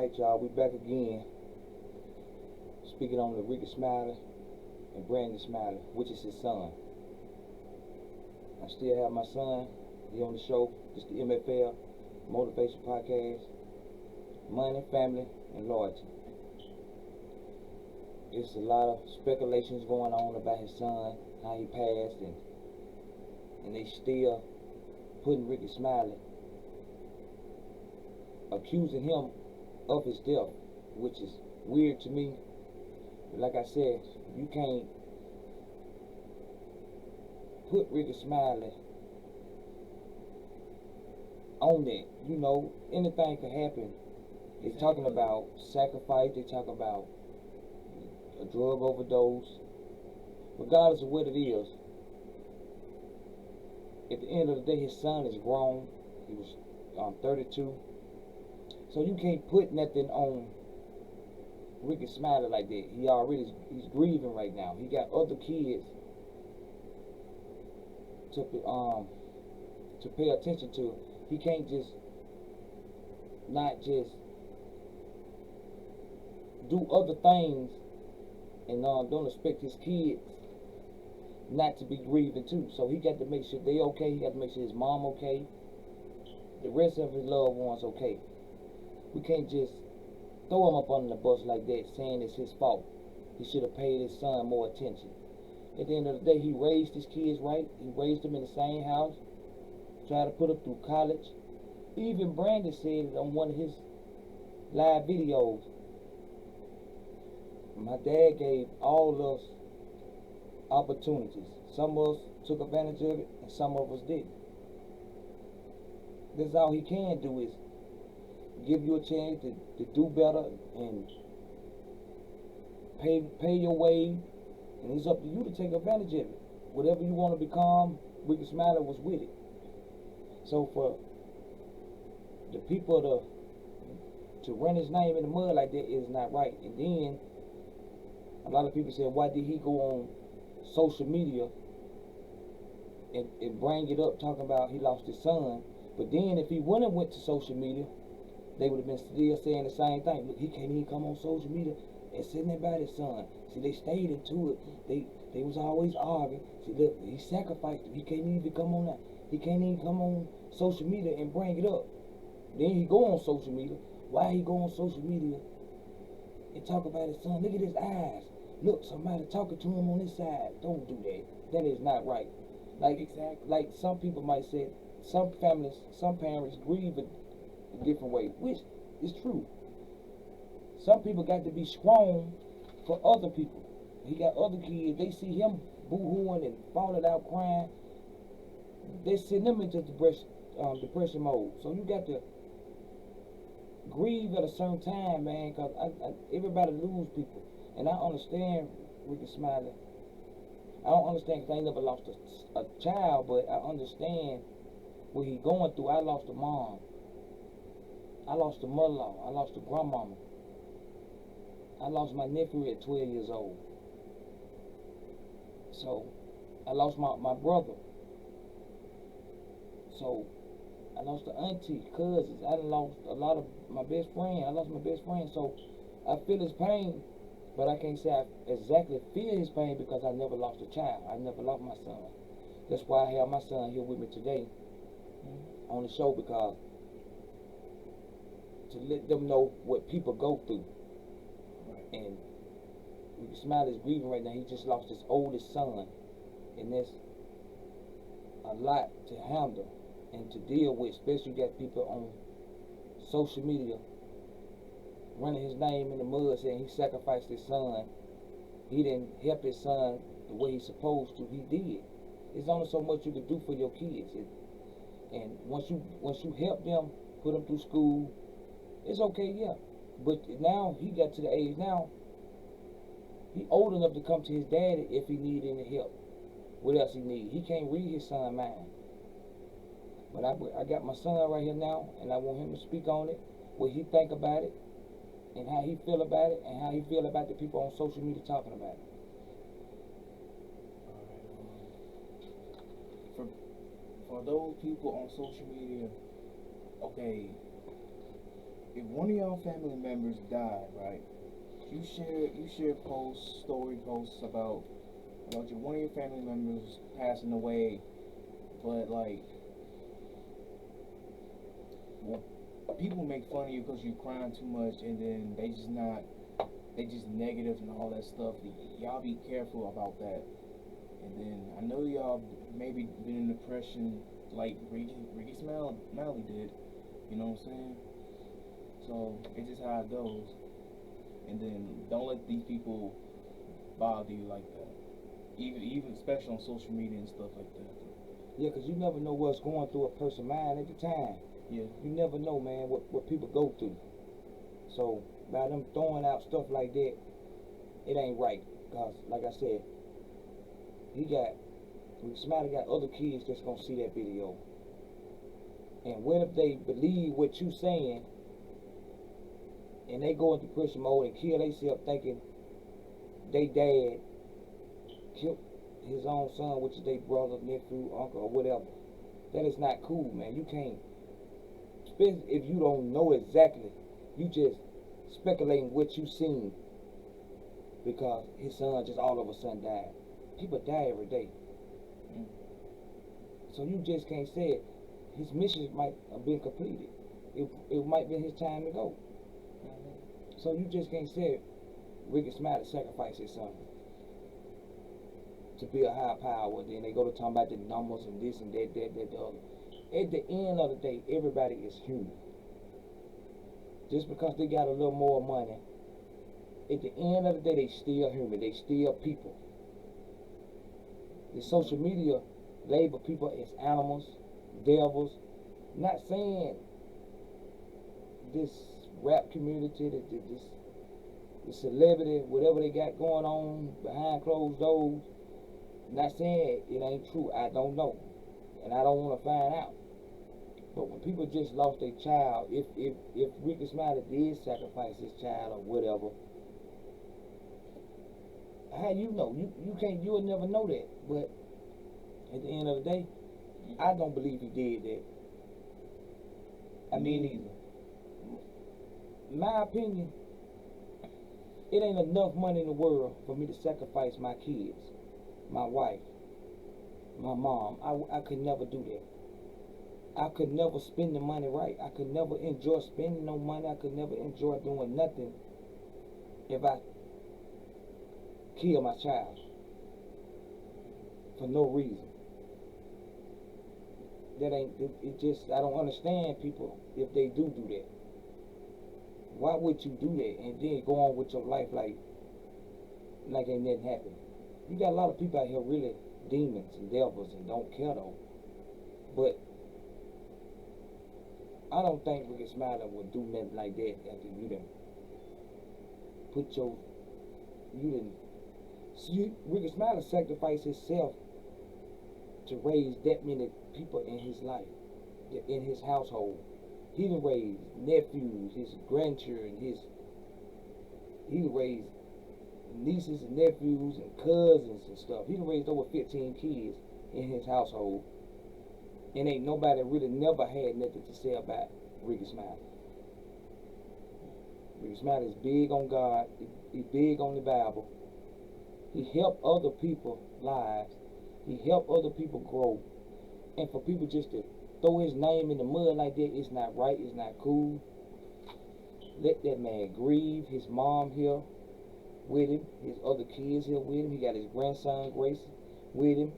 Alright, y'all, we back again. Speaking on the Ricky Smiley and Brandon Smiley, which is his son. I still have my son. He on the show. This the M.F.L. Motivation Podcast. Money, family, and loyalty. It's a lot of speculations going on about his son, how he passed, and they still putting Ricky Smiley, accusing him of his death, which is weird to me. But like I said, you can't put Ricky Smiley on that. You know, anything can happen. They're talking about sacrifice, they talk about a drug overdose. Regardless of what it is, at the end of the day, his son is grown. He was 32. So you can't put nothing on Ricky Smiley like that. He's grieving right now. He got other kids to pay attention to. He can't just not just do other things and don't expect his kids not to be grieving too. So he got to make sure they okay. He got to make sure his mom okay. The rest of his loved ones okay. We can't just throw him up under the bus like that, saying it's his fault. He should have paid his son more attention. At the end of the day, he raised his kids right. He raised them in the same house. Tried to put them through college. Even Brandon said it on one of his live videos. My dad gave all of us opportunities. Some of us took advantage of it, and some of us didn't. That's all he can do is give you a chance to do better and pay your way, and it's up to you to take advantage of it. Whatever you want to become, Ricky Smiley was with it. So for the people to run his name in the mud like that is not right. And then a lot of people say, why did he go on social media and bring it up talking about he lost his son? But then if he wouldn't have went to social media, they would have been still saying the same thing. Look, he can't even come on social media and say nothing about his son. See, they stayed into it. They was always arguing. See, look, he sacrificed him. He can't even come on that. He can't even come on social media and bring it up. Then he go on social media. Why he go on social media and talk about his son? Look at his eyes. Look, somebody talking to him on his side. Don't do that. That is not right. Like exactly, like some people might say, some families, some parents grieve a different way, which is true. Some people got to be strong for other people. He got other kids. They see him boo-hooing and falling out crying. They send them into depression mode. So you got to grieve at a certain time, man, because everybody lose people. And I understand Ricky Smiley. I don't understand because I ain't never lost a child, but I understand what he going through. I lost a mom. I lost a mother-in-law. I lost a grandmama. I lost my nephew at 12 years old. So I lost my brother. So I lost the auntie, cousins. I done lost a lot of my best friend. I lost my best friend. So I feel his pain, but I can't say I exactly feel his pain because I never lost a child. I never lost my son. That's why I have my son here with me today on the show, because to let them know what people go through. Right. And Ricky Smiley is grieving right now. He just lost his oldest son, and that's a lot to handle and to deal with, especially you got people on social media running his name in the mud saying he sacrificed his son. He didn't help his son the way he's supposed to. He did. There's only so much you can do for your kids. And once you help them, put them through school, it's okay, yeah. But now he got to the age now, he old enough to come to his daddy if he need any help. What else he need? He can't read his son's mind. But I got my son right here now, and I want him to speak on it, what he think about it, and how he feel about it, and how he feel about the people on social media talking about it. For those people on social media, okay, if one of y'all family members died, right? You share posts, story posts about your one of your family members passing away, but like, well, people make fun of you because you crying too much, and then they just negative and all that stuff. Y'all be careful about that. And then I know y'all maybe been in depression like Ricky Smiley did. You know what I'm saying? So it's just how it goes. And then don't let these people bother you like that. Even especially on social media and stuff like that. Yeah, 'cause you never know what's going through a person's mind at the time. Yeah. You never know, man, what people go through. So by them throwing out stuff like that, it ain't right. 'Cause like I said, Smiley got other kids that's gonna see that video. And what if they believe what you saying and they go into depression mode and kill themselves thinking they dad killed his own son, which is their brother, nephew, uncle, or whatever? That is not cool, man. You can't, especially if you don't know exactly, you just speculating what you seen because his son just all of a sudden died. People die every day. So you just can't say it. His mission might have been completed. It might be his time to go. So you just can't say it. Rickey Smiley sacrificed his son to be a high power. Then they go to talking about the numbers and this and that, the other. At the end of the day, everybody is human. Just because they got a little more money, at the end of the day, they still human. They still people. The social media label people as animals, devils. Not saying this rap community, this celebrity, whatever they got going on behind closed doors. Not saying it ain't true. I don't know, and I don't want to find out. But when people just lost their child, if Rickey Smiley did sacrifice his child or whatever, how you know? You can't. You'll never know that. But at the end of the day, I don't believe he did that. I mean, neither. My opinion, it ain't enough money in the world for me to sacrifice my kids, my wife, my mom. I could never do that. I could never spend the money right. I could never enjoy spending no money. I could never enjoy doing nothing if I kill my child for no reason. That ain't it. Just I don't understand people if they do that. Why would you do that and then go on with your life like ain't nothing happened? You got a lot of people out here really demons and devils and don't care though. But I don't think Rickey Smiley would do nothing like that after you done put your Rickey Smiley sacrificed himself to raise that many people in his life, in his household. He done raised nephews, his grandchildren, he done raised nieces and nephews and cousins and stuff. He done raised over 15 kids in his household. And ain't nobody really never had nothing to say about Rickey Smiley. Rickey Smiley is big on God. He's big on the Bible. He helped other people's lives. He helped other people grow. And for people just to throw his name in the mud like that, it's not right, it's not cool. Let that man grieve. His mom here with him, his other kids here with him. He got his grandson Grace with him.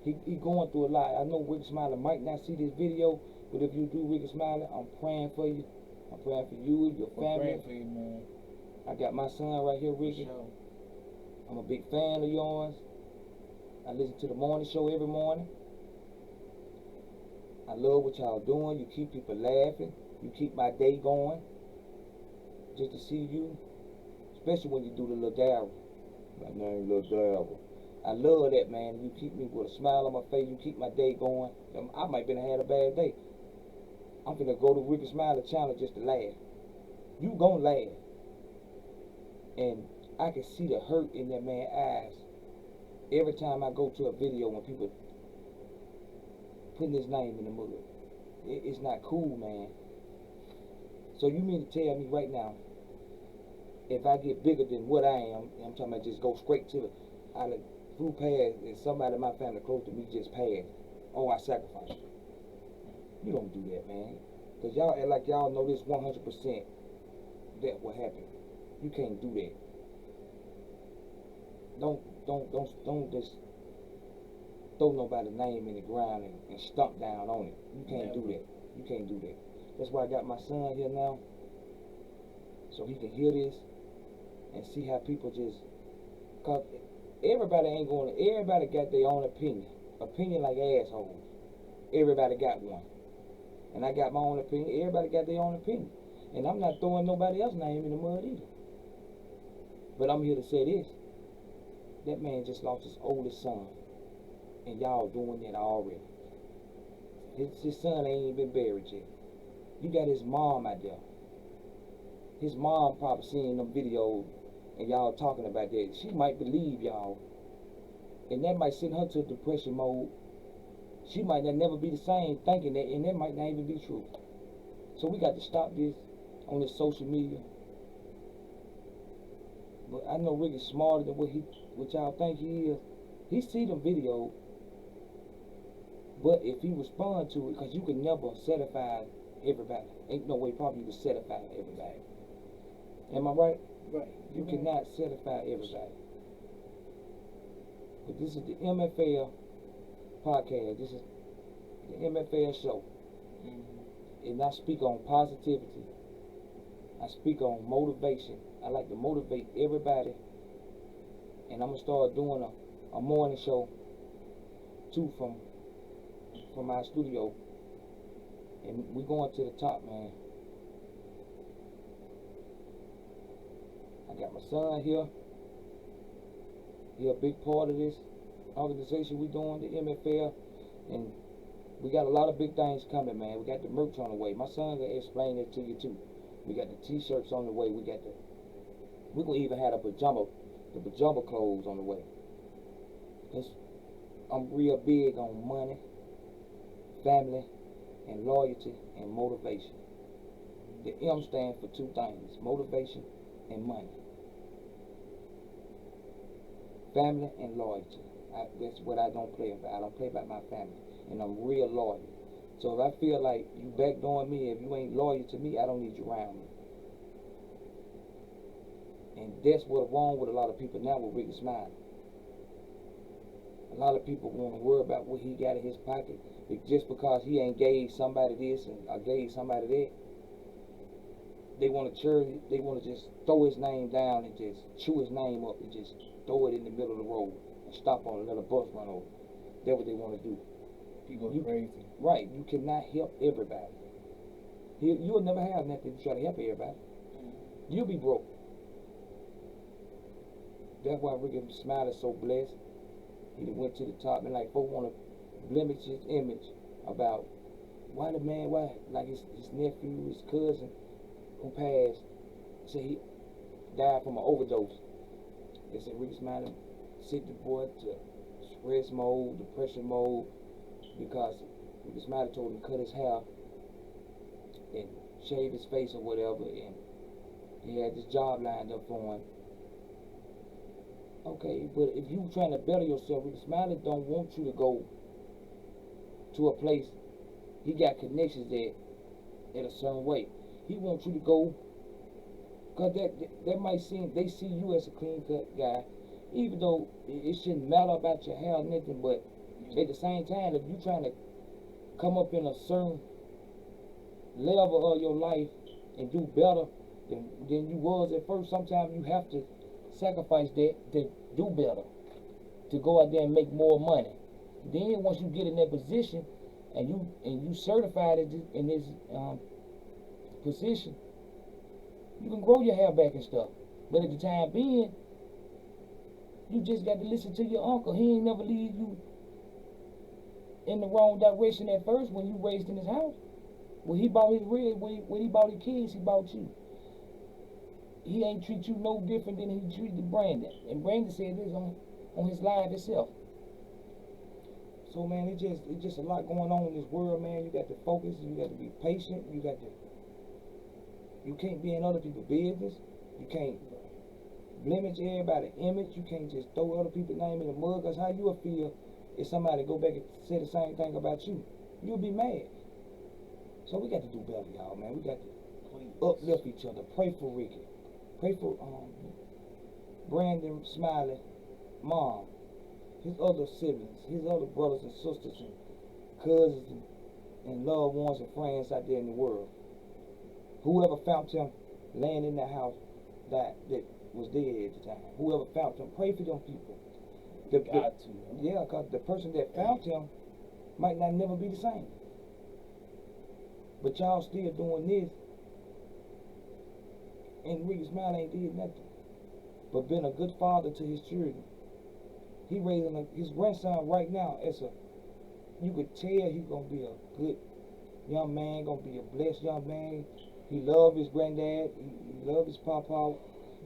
He going through a lot. I know Rickey Smiley might not see this video, but if you do, Rickey Smiley, I'm praying for you. I'm praying for you and your family. I'm praying for you, man. I got my son right here, Rickey. Sure. I'm a big fan of yours. I listen to the morning show every morning. I love what y'all doing. You keep people laughing. You keep my day going. Just to see you, especially when you do the little dabble. My name Lil Dabble. I love that, man. You keep me with a smile on my face. You keep my day going. I might have had a bad day. I'm finna go to Rickey Smiley channel just to laugh. You gon' laugh. And I can see the hurt in that man's eyes every time I go to a video when people putting his name in the mud. It's not cool, man. So you mean to tell me right now, if I get bigger than what I am, I'm talking about just go straight to it, I flew past and somebody in my family close to me just passed. Oh, I sacrificed you. You don't do that, man. Because y'all act like y'all know this 100% that will happen. You can't do that. Don't just throw nobody's name in the ground and stomp down on it. You can't do that. You can't do that. That's why I got my son here now, so he can hear this and see how people just, cause everybody got their own opinion like assholes. Everybody got one, and I got my own opinion. Everybody got their own opinion, and I'm not throwing nobody else's name in the mud either. But I'm here to say this: that man just lost his oldest son, and y'all doing that already. His son ain't even been buried yet. You got his mom out there. His mom probably seeing them videos and y'all talking about that. She might believe y'all, and that might send her to depression mode. She might not never be the same thinking that, and that might not even be true. So we got to stop this on this social media. But I know Rick is smarter than what y'all think he is. He see the video, but if he respond to it, because you can never satisfy everybody. Ain't no way probably you can satisfy everybody. Am I right? Right. You cannot satisfy everybody. But this is the M.F.L podcast. This is the M.F.L show. And I speak on positivity. I speak on motivation. I like to motivate everybody. And I'm going to start doing a morning show too from our studio. And we're going to the top, man. I got my son here. He a big part of this organization we doing, the M.F.L. And we got a lot of big things coming, man. We got the merch on the way. My son gonna explain it to you too. We got the t-shirts on the way. We're gonna even have the pajama clothes on the way. Cause I'm real big on money, family, and loyalty and motivation. The M stands for two things: motivation and money. Family and loyalty. That's what I don't play about. I don't play about my family, and I'm real loyal. So if I feel like you backdooring me, if you ain't loyal to me, I don't need you around me. And that's what's wrong with a lot of people now with Rickey Smiley. A lot of people want to worry about what he got in his pocket, but just because he ain't gave somebody this and or gave somebody that, they want to just throw his name down and just chew his name up and just throw it in the middle of the road and stop on and let a bus run over. That's what they want to do. People are crazy. Right. You cannot help everybody. You will never have nothing to try to help everybody. You'll be broke. That's why Rickey Smiley is so blessed. He went to the top, and like folks want to blemish his image about why like his nephew, his cousin who passed, said he died from an overdose. They said Rickey Smiley sent the boy to stress mode, depression mode, because Rickey Smiley told him to cut his hair and shave his face or whatever, and he had this job lined up for him. Okay, but if you trying to better yourself, Rickey Smiley don't want you to go to a place. He got connections there in a certain way. He wants you to go, cause that might seem, they see you as a clean cut guy, even though it shouldn't matter about your hair or nothing. But at the same time, if you trying to come up in a certain level of your life and do better than you was at first, sometimes you have to sacrifice that to do better, to go out there and make more money. Then once you get in that position and you certified in this position, you can grow your hair back and stuff. But at the time being, you just got to listen to your uncle. He ain't never lead you in the wrong direction at first when you raised in his house. When he bought his red, when he bought his kids, he bought you. He ain't treat you no different than he treated Brandon. And Brandon said this on his live itself. So man, it's just a lot going on in this world, man. You got to focus, you got to be patient, you got to You can't be in other people's business. You can't blemish everybody's image. You can't just throw other people's name in the mud. Cause how you will feel if somebody go back and say the same thing about you? You'll be mad. So we got to do better, y'all, man. We got to uplift each other. Pray for Ricky. Pray for Brandon Smiley, mom, his other siblings, his other brothers and sisters and cousins and loved ones and friends out there in the world. Whoever found him laying in that house that was dead at the time. Whoever found him, pray for them people. Yeah, because the person that found him might not never be the same. But y'all still doing this, and Ricky Smiley ain't did nothing but been a good father to his children. He raising his grandson right now as you could tell he's gonna be a good young man, gonna be a blessed young man. He love his granddad, he love his papa,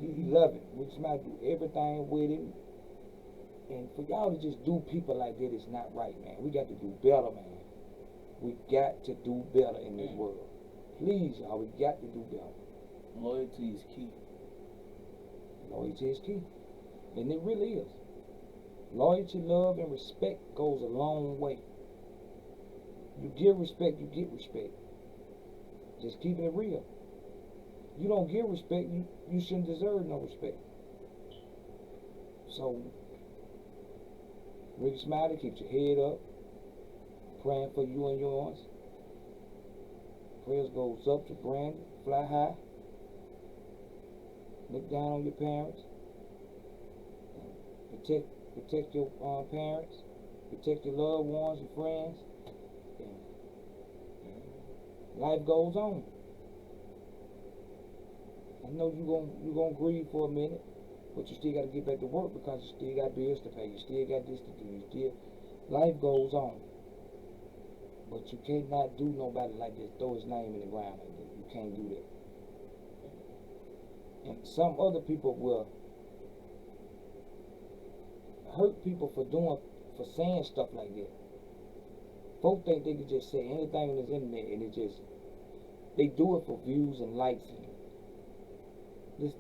he love it. Ricky Smiley do everything with him. And for y'all to just do people like that is not right, man. We got to do better, man. We got to do better in this world. Please, y'all, we got to do better. Loyalty is key. Loyalty is key. And it really is. Loyalty, love, and respect goes a long way. You give respect, you get respect. Just keeping it real. You don't give respect, you shouldn't deserve no respect. So, Ricky Smiley, keep your head up. Praying for you and yours. Prayers goes up to Brandon. Fly high. Look down on your parents. Protect your parents. Protect your loved ones, your friends. And life goes on. I know you gonna grieve for a minute, but you still got to get back to work because you still got bills to pay. You still got this to do. Life goes on. But you cannot do nobody like this. Throw his name in the ground like that. You can't do that. And some other people will hurt people for saying stuff like that. Folks think they can just say anything on this internet and they do it for views and likes. And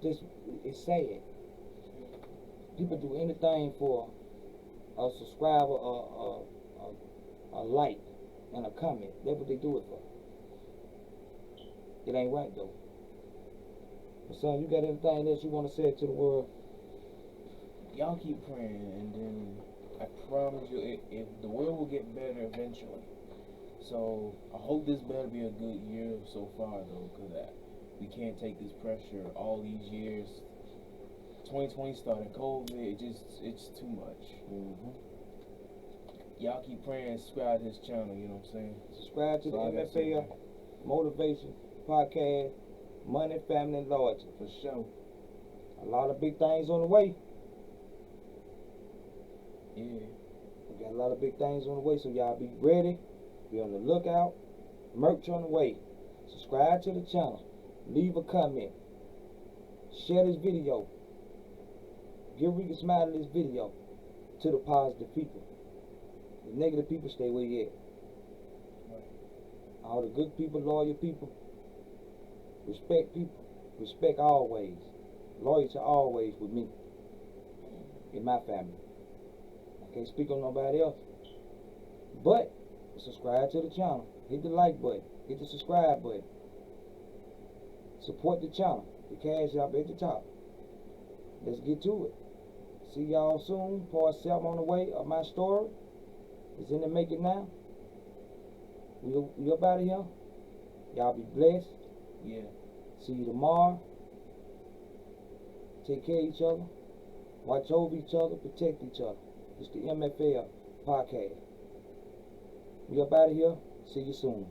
this it's sad. People do anything for a subscriber or a like and a comment. That's what they do it for. It ain't right though. But son, you got anything else you want to say to the world? Y'all keep praying, and then I promise you, if the world will get better eventually. So I hope this better be a good year so far though, because we can't take this pressure all these years. 2020 started COVID, it's too much. Y'all keep praying, subscribe to this channel, you know what I'm saying? Subscribe to the M.F.L Motivation Podcast, Money, Family, and Loyalty. For sure. A lot of big things on the way. Yeah. We got a lot of big things on the way, so y'all be ready. Be on the lookout. Merch on the way. Subscribe to the channel. Leave a comment. Share this video. Give Ricky Smiley this video to the positive people. The negative people stay where you at. Right. All the good people, loyal people, respect people. Respect always. Loyalty always with me. In my family. I can't speak on nobody else. But subscribe to the channel. Hit the like button. Hit the subscribe button. Support the channel. The cash up at the top. Let's get to it. See y'all soon. Part 7 on the way of my story. It's in the making now. We up out of here. Y'all be blessed. Yeah. See you tomorrow. Take care of each other. Watch over each other. Protect each other. It's the M.F.L Podcast. We up out of here. See you soon.